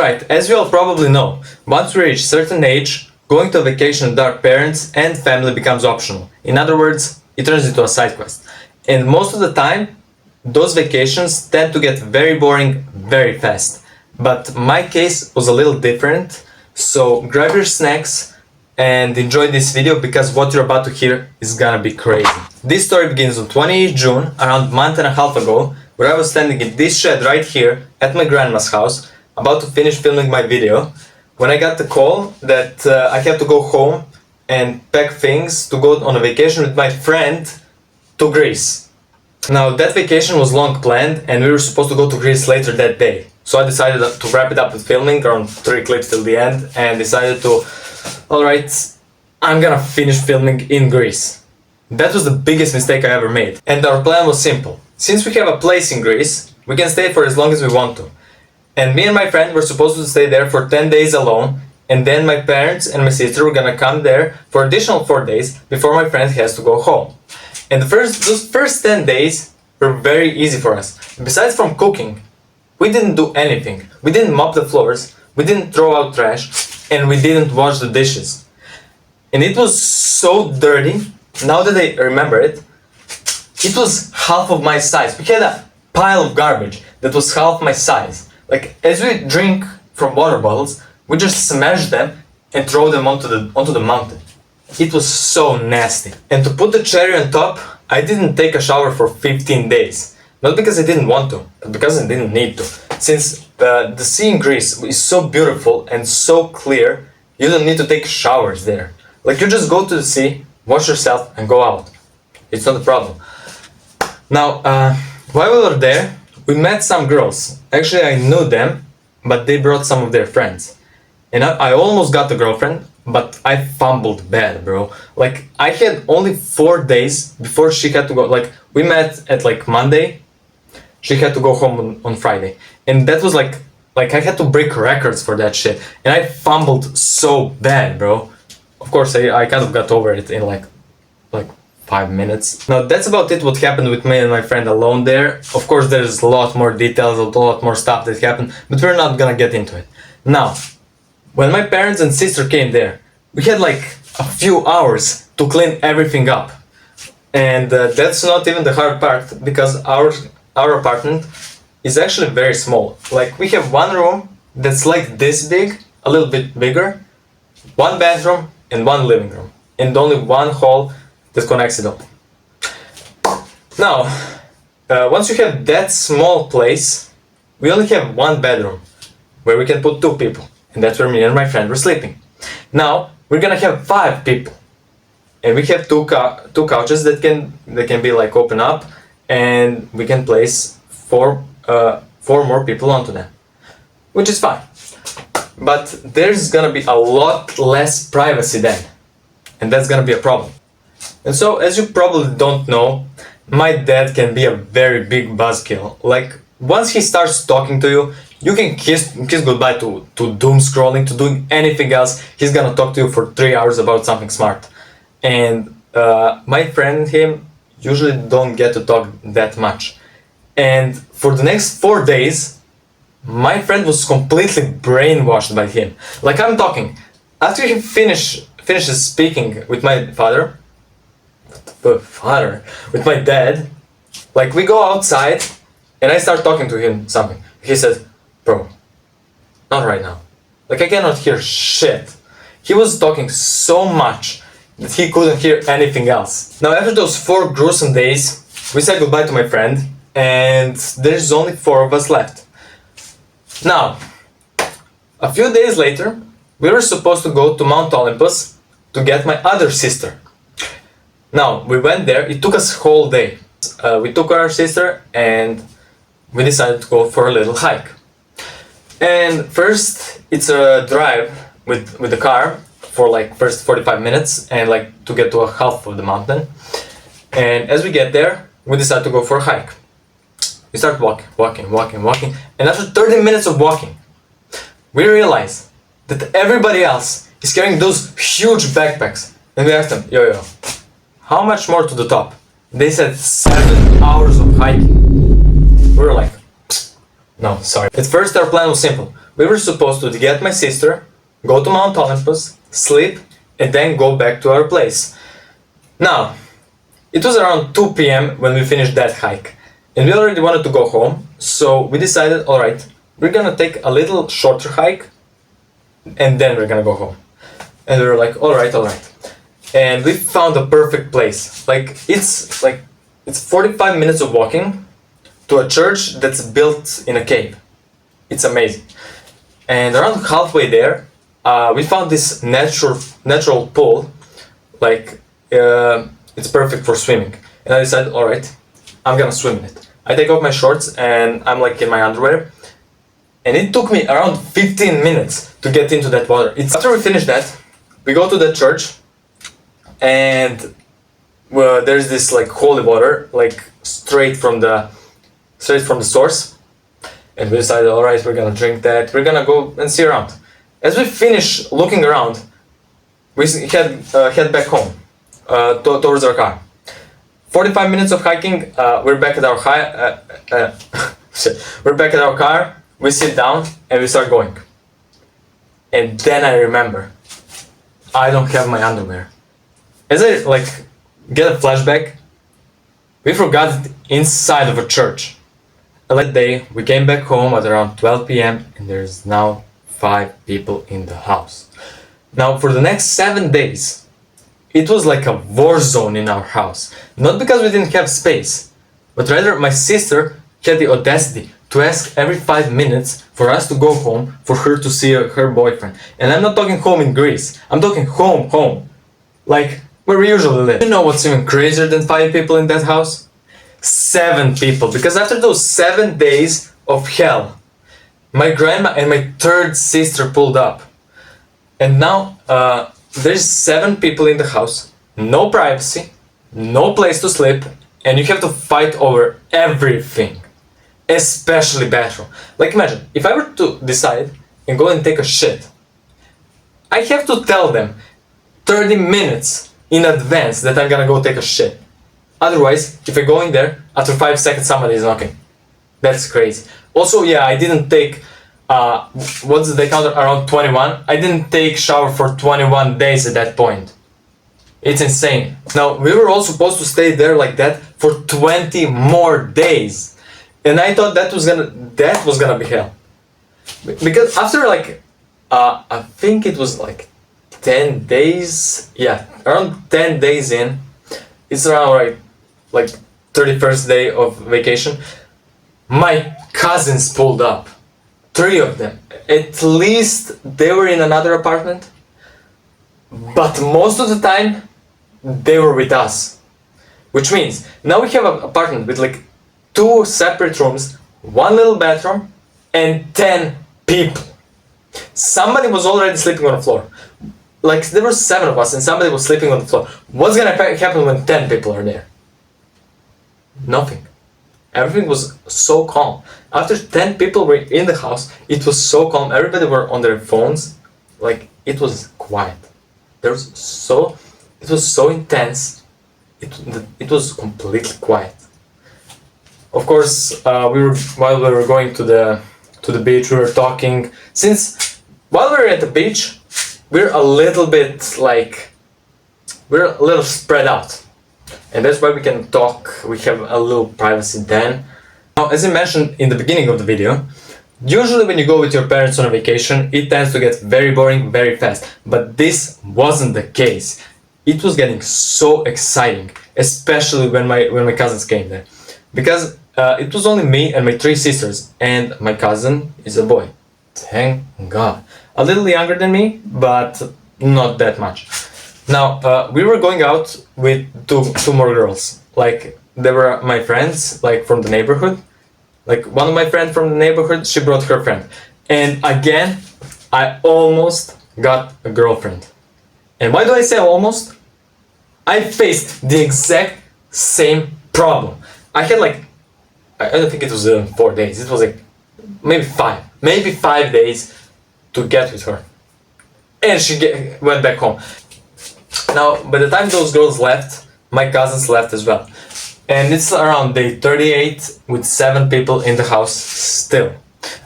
right, as you all probably know, once we reach a certain age, going to a vacation with our parents and family becomes optional. In other words, it turns into a side quest. And most of the time, those vacations tend to get very boring very fast. But my case was a little different, so grab your snacks and enjoy this video because what you're about to hear is gonna be crazy. This story begins on 28th June, around a month and a half ago, where I was standing in this shed right here at my grandma's house, about to finish filming my video, when I got the call that I had to go home and pack things to go on a vacation with my friend to Greece. Now that vacation was long planned and we were supposed to go to Greece later that day. So I decided to wrap it up with filming around 3 clips till the end and decided to, alright, I'm gonna finish filming in Greece. That was the biggest mistake I ever made. And our plan was simple. Since we have a place in Greece, we can stay for as long as we want to. And me and my friend were supposed to stay there for 10 days alone, and then my parents and my sister were gonna come there for additional 4 days before my friend has to go home. And those first 10 days were very easy for us. Besides from cooking, we didn't do anything. We didn't mop the floors, we didn't throw out trash, and we didn't wash the dishes. And it was so dirty, now that I remember it, it was half of my size. We had a pile of garbage that was half my size. Like, as we drink from water bottles, we just smash them and throw them onto the mountain. It was so nasty. And to put the cherry on top, I didn't take a shower for 15 days. Not because I didn't want to, but because I didn't need to. Since the sea in Greece is so beautiful and so clear, you don't need to take showers there. Like, you just go to the sea, wash yourself and go out. It's not a problem. Now, while we were there, we met some girls. Actually, I knew them, but they brought some of their friends. And I almost got a girlfriend, but I fumbled bad, bro. Like, I had only 4 days before she had to go. Like, we met at like Monday, she had to go home on Friday. And that was like I had to break records for that shit. And I fumbled so bad, bro. Of course, I kind of got over it in like 5 minutes. Now that's about it what happened with me and my friend alone there. Of course there's a lot more details, a lot more stuff that happened, but we're not gonna get into it. Now, when my parents and sister came there, we had like a few hours to clean everything up. And that's not even the hard part, because our apartment is actually very small. Like, we have one room that's like this big, a little bit bigger, one bathroom and one living room, and only one hall that connects it all. Now, once you have that small place, we only have one bedroom where we can put 2 people, and that's where me and my friend were sleeping. Now we're gonna have 5 people, and we have two couches that can be like open up, and we can place 4 more people onto them, which is fine. But there's gonna be a lot less privacy then, and that's gonna be a problem. And so, as you probably don't know, my dad can be a very big buzzkill. Like, once he starts talking to you, you can kiss goodbye to doom scrolling, to doing anything else. He's gonna talk to you for 3 hours about something smart. And my friend and him usually don't get to talk that much. And for the next 4 days, my friend was completely brainwashed by him. Like, I'm talking, after he finishes speaking with my with my dad, like, we go outside and I start talking to him something. He says, bro, not right now. Like, I cannot hear shit. He was talking so much that he couldn't hear anything else. Now, after those 4 gruesome days, we said goodbye to my friend, and there's only 4 of us left. Now, a few days later, we were supposed to go to Mount Olympus to get my other sister. Now, we went there, it took us a whole day. We took our sister and we decided to go for a little hike. And first, it's a drive with the car for like first 45 minutes and like to get to a half of the mountain. And as we get there, we decide to go for a hike. We start walking, and after 30 minutes of walking, we realize that everybody else is carrying those huge backpacks. And we asked them, yo, how much more to the top? They said 7 hours of hiking. We were like, No, sorry. At first our plan was simple. We were supposed to get my sister, go to Mount Olympus, sleep, and then go back to our place. Now, it was around 2 p.m. when we finished that hike, and we already wanted to go home, so we decided, alright, we're gonna take a little shorter hike, and then we're gonna go home. And we were like, alright. And we found a perfect place. It's 45 minutes of walking to a church that's built in a cave. It's amazing. And around halfway there, we found this natural pool, it's perfect for swimming. And I decided, alright, I'm gonna swim in it. I take off my shorts and I'm in my underwear. And it took me around 15 minutes to get into that water. After we finished that, we go to the church and there's this holy water, straight from the source. And we decided, alright, we're gonna drink that, we're gonna go and see around. As we finish looking around, we head back home, towards our car. 45 minutes of hiking, we're back at our we're back at our car, we sit down and we start going. And then I remember, I don't have my underwear. As I get a flashback, we forgot it inside of a church. That day, we came back home at around 12 p.m. and there's now 5 people in the house. Now, for the next 7 days, it was like a war zone in our house. Not because we didn't have space, but rather my sister had the audacity to ask every 5 minutes for us to go home for her to see her boyfriend. And I'm not talking home in Greece, I'm talking home. Where we usually live. You know what's even crazier than 5 people in that house? 7 people, because after those 7 days of hell, my grandma and my 3rd sister pulled up. And now there's 7 people in the house, no privacy, no place to sleep, and you have to fight over everything, especially bathroom. Imagine, if I were to decide and go and take a shit, I have to tell them 30 minutes in advance that I'm gonna go take a shit. Otherwise, if I go in there, after 5 seconds somebody is knocking. That's crazy. Also, yeah, I didn't take, what's the count, around 21? I didn't take shower for 21 days at that point. It's insane. Now, we were all supposed to stay there like that for 20 more days. And I thought that was gonna be hell. Because after I think it was 10 days, yeah, around 10 days in, it's around 31st day of vacation, my cousins pulled up. 3 of them. At least they were in another apartment, but most of the time they were with us. Which means now we have an apartment with 2 separate rooms, 1 little bathroom, and 10 people. Somebody was already sleeping on the floor. There were 7 of us and somebody was sleeping on the floor. What's gonna happen when 10 people are there? Nothing. Everything was so calm. After 10 people were in the house, it was so calm. Everybody were on their phones. It was quiet. It was so intense. It was completely quiet. Of course, while we were going to the beach, we were talking. Since while we were at the beach, we're a little spread out. And that's why we can talk, we have a little privacy then. Now, as I mentioned in the beginning of the video, usually when you go with your parents on a vacation, it tends to get very boring very fast. But this wasn't the case. It was getting so exciting, especially when my cousins came there. Because it was only me and my 3 sisters, and my cousin is a boy. Thank God. A little younger than me, but not that much. Now, we were going out with two more girls. They were my friends, from the neighborhood. One of my friends from the neighborhood, she brought her friend. And again, I almost got a girlfriend. And why do I say almost? I faced the exact same problem. I had I don't think it was 4 days. It was maybe 5 days to get with her. And she went back home. Now, by the time those girls left, my cousins left as well. And it's around day 38 with 7 people in the house still.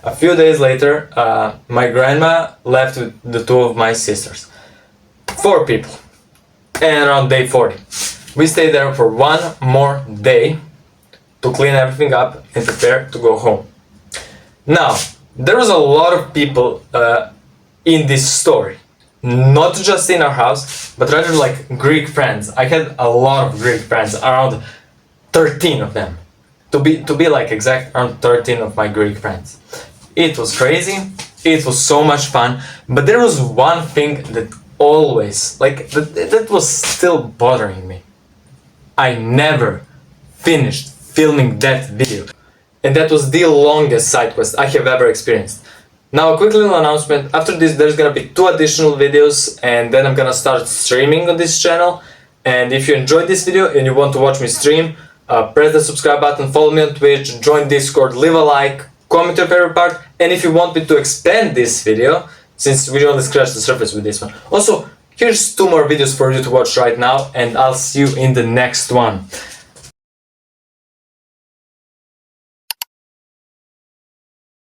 A few days later, my grandma left with the two of my sisters. 4 people. And around day 40, we stayed there for one more day to clean everything up and prepare to go home. Now, there was a lot of people in this story. Not just in our house, but rather like Greek friends. I had a lot of Greek friends, around 13 of them. To be like exact, around 13 of my Greek friends. It was crazy, it was so much fun, but there was one thing that always, like, that was still bothering me. I never finished filming that video. And that was the longest side quest I have ever experienced. Now a quick little announcement, after this there's gonna be 2 additional videos and then I'm gonna start streaming on this channel. And if you enjoyed this video and you want to watch me stream, press the subscribe button, follow me on Twitch, join Discord, leave a like, comment your favorite part, and if you want me to expand this video, since we only scratched the surface with this one. Also, here's 2 more videos for you to watch right now, and I'll see you in the next one.